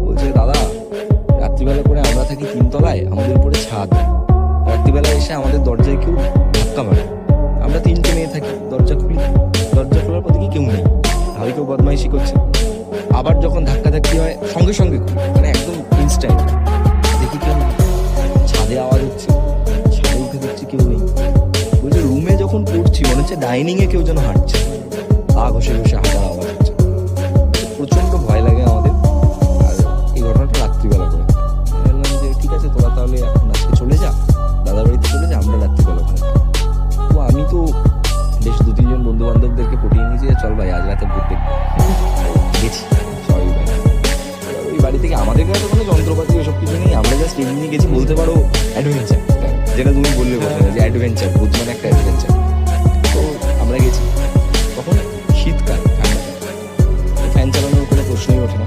বলছে দাদা, রাত্রিবেলা করে আমরা থাকি তিনতলায়, আমাদের উপরে ছাদ, রাত্রিবেলা এসে আমাদের দরজায় কেউ ধাক্কা মারে, আমরা তিনটে মেয়ে থাকি, দরজা খুলি, দরজা খোলার পর দেখি কেউ নেই, ভাবি কেউ বদমাইশি করছে। আবার যখন ধাক্কাধাক্কি হয় সঙ্গে সঙ্গে খুলি, মানে একদম ইনস্ট্যান্ট, দেখি কেউ নেই। ছাদে আওয়াজ হচ্ছে, ছাদে উঠে দেখছি কেউ নেই। বলছে রুমে যখন পড়ছি মনে হচ্ছে ডাইনিং এ কেউ যেন হাঁটছে, পা ঘষে ঘষে হাঁটার আওয়াজ হচ্ছে। প্রচন্ড ভয় লাগে আমাদের। আর এই ঘটনাটা রাত্রিবেলা করে বললাম যে ঠিক আছে তোরা তাহলে এখন আজকে চলে যা, দাদার বাড়িতে চলে যা, আমরা রাত্রিবেলা ওখানে থাকবো। তো আমি তো বেশ 2-3 জন বন্ধু বান্ধবদেরকে পটিয়ে নিয়েছি, চল ভাই আজ রাতে ভূত দেখবো। গেছি সবাই ভাই। ওই বাড়ি থেকে আমাদের কাছে কোনো যন্ত্রপাতি ওসব কিছু নেই, আমরা জাস্ট এমনি গেছি, বলতে পারো অ্যাডভেঞ্চার, যেটা তুমি বললে প্রথমে যে অ্যাডভেঞ্চার, ভূত মানে একটা অ্যাডভেঞ্চার। তো আমরা গেছি, তখন শীতকাল, ঠান্ডা, ফ্যান চালানোর কোনো প্রশ্নই ওঠে না।